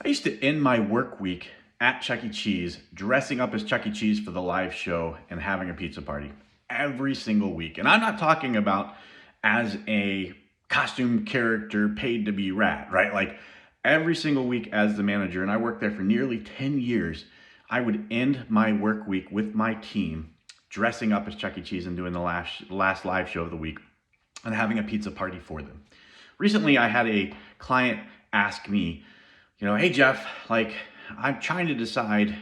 I used to end my work week at Chuck E. Cheese, dressing up as Chuck E. Cheese for the live show and having a pizza party every single week. And I'm not talking about as a costume character paid to be rad, right? Like every single week as the manager, and I worked there for nearly 10 years, I would end my work week with my team dressing up as Chuck E. Cheese and doing the last live show of the week and having a pizza party for them. Recently, I had a client ask me, hey Jeff, like I'm trying to decide,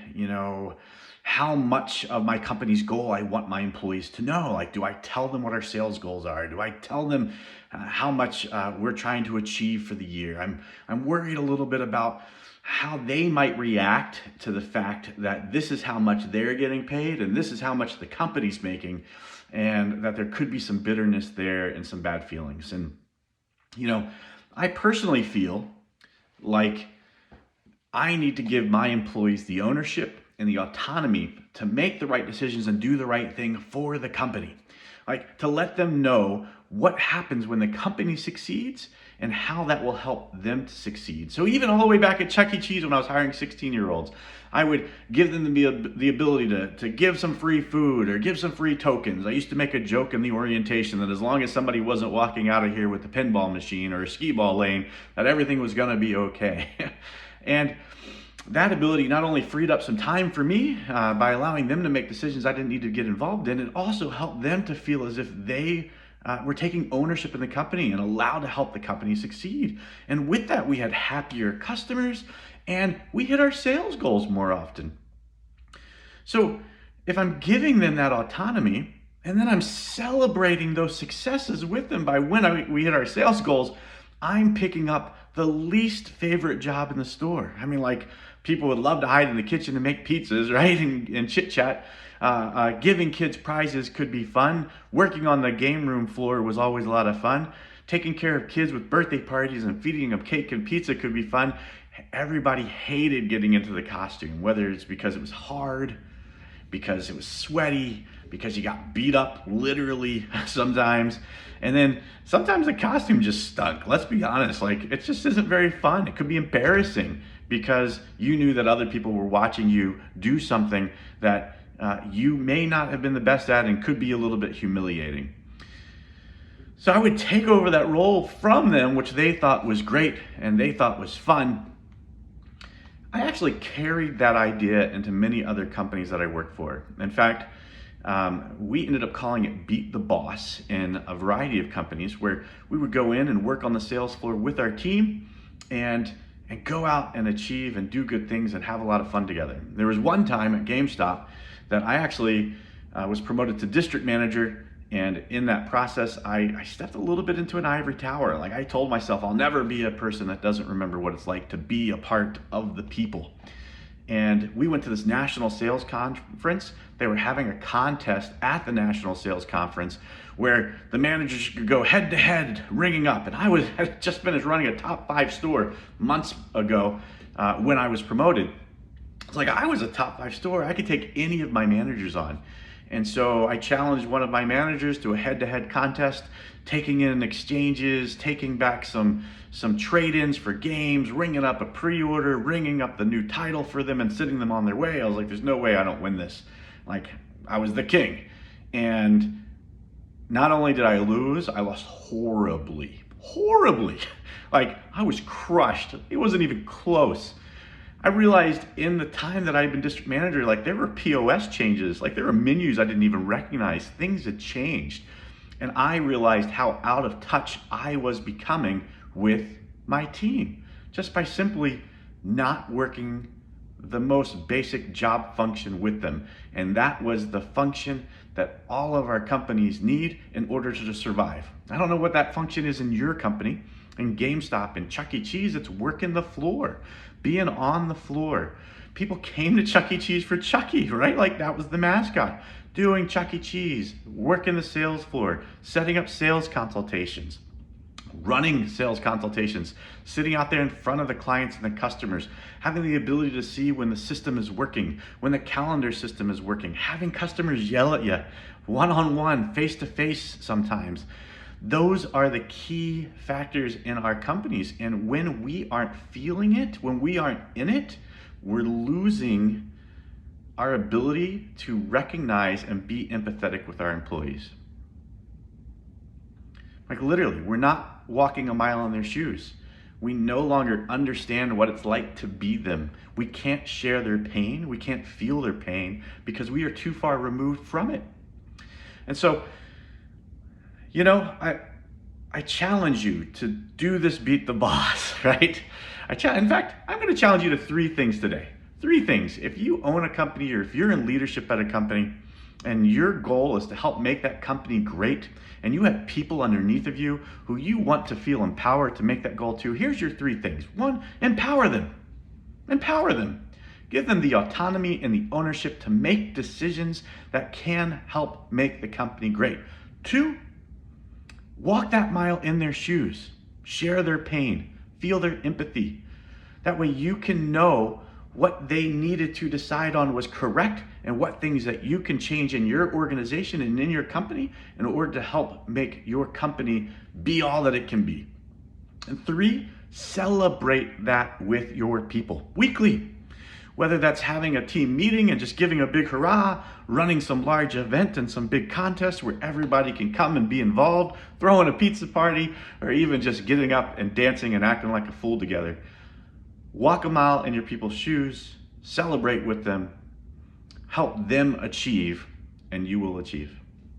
how much of my company's goal I want my employees to know. Like, do I tell them what our sales goals are? Do I tell them how much we're trying to achieve for the year? I'm worried a little bit about how they might react to the fact that this is how much they're getting paid and this is how much the company's making, and that there could be some bitterness there and some bad feelings. And I personally feel like I need to give my employees the ownership and the autonomy to make the right decisions and do the right thing for the company. Like to let them know what happens when the company succeeds and how that will help them to succeed. So even all the way back at Chuck E. Cheese when I was hiring 16-year-olds, I would give them the ability to give some free food or give some free tokens. I used to make a joke in the orientation that as long as somebody wasn't walking out of here with a pinball machine or a skee ball lane, that everything was gonna be okay. And that ability not only freed up some time for me by allowing them to make decisions I didn't need to get involved in, it also helped them to feel as if they were taking ownership in the company and allowed to help the company succeed. And with that, we had happier customers and we hit our sales goals more often. So if I'm giving them that autonomy and then I'm celebrating those successes with them by when we hit our sales goals, I'm picking up the least favorite job in the store. I mean, like people would love to hide in the kitchen and make pizzas, right? And chit chat. Giving kids prizes could be fun. Working on the game room floor was always a lot of fun. Taking care of kids with birthday parties and feeding them cake and pizza could be fun. Everybody hated getting into the costume, whether it's because it was hard, because it was sweaty, because you got beat up literally sometimes. And then sometimes the costume just stunk. Let's be honest, like it just isn't very fun. It could be embarrassing because you knew that other people were watching you do something that you may not have been the best at and could be a little bit humiliating. So I would take over that role from them, which they thought was great and they thought was fun. I actually carried that idea into many other companies that I worked for. In fact, we ended up calling it Beat the Boss in a variety of companies where we would go in and work on the sales floor with our team and go out and achieve and do good things and have a lot of fun together. There was one time at GameStop that I actually was promoted to district manager, and in that process, I stepped a little bit into an ivory tower. Like I told myself, I'll never be a person that doesn't remember what it's like to be a part of the people. And we went to this national sales conference. They were having a contest at the national sales conference where the managers could go head to head ringing up. And I had just finished running a top 5 store months ago when I was promoted. It's like I was a top 5 store. I could take any of my managers on. And so I challenged one of my managers to a head-to-head contest, taking in exchanges, taking back some trade-ins for games, ringing up a pre-order, ringing up the new title for them and sending them on their way. I was like, there's no way I don't win this. Like, I was the king. And not only did I lose, I lost horribly. Like, I was crushed. It wasn't even close. I realized in the time that I'd been district manager, like there were POS changes, like there were menus I didn't even recognize. Things had changed. And I realized how out of touch I was becoming with my team just by simply not working the most basic job function with them. And that was the function that all of our companies need in order to survive. I don't know what that function is in your company. In GameStop and Chuck E. Cheese, it's working the floor, being on the floor. People came to Chuck E. Cheese for Chucky, right? Like that was the mascot. Doing Chuck E. Cheese, working the sales floor, setting up sales consultations, running sales consultations, sitting out there in front of the clients and the customers, having the ability to see when the system is working, when the calendar system is working, having customers yell at you one-on-one, face-to-face sometimes. Those are the key factors in our companies. And when we aren't feeling it, when we aren't in it, we're losing our ability to recognize and be empathetic with our employees. Like literally, we're not walking a mile in their shoes. We no longer understand what it's like to be them. We can't share their pain. We can't feel their pain because we are too far removed from it. And so, I challenge you to do this Beat the Boss, right? In fact, I'm going to challenge you to 3 things today. 3 things. If you own a company or if you're in leadership at a company and your goal is to help make that company great and you have people underneath of you who you want to feel empowered to make that goal too, here's your 3 things. 1, empower them. Empower them. Give them the autonomy and the ownership to make decisions that can help make the company great. 2, walk that mile in their shoes. Share their pain. Feel their empathy. That way you can know what they needed to decide on was correct and what things that you can change in your organization and in your company in order to help make your company be all that it can be. And 3, celebrate that with your people weekly. Whether that's having a team meeting and just giving a big hurrah, running some large event and some big contest where everybody can come and be involved, throwing a pizza party, or even just getting up and dancing and acting like a fool together. Walk a mile in your people's shoes, celebrate with them, help them achieve, and you will achieve.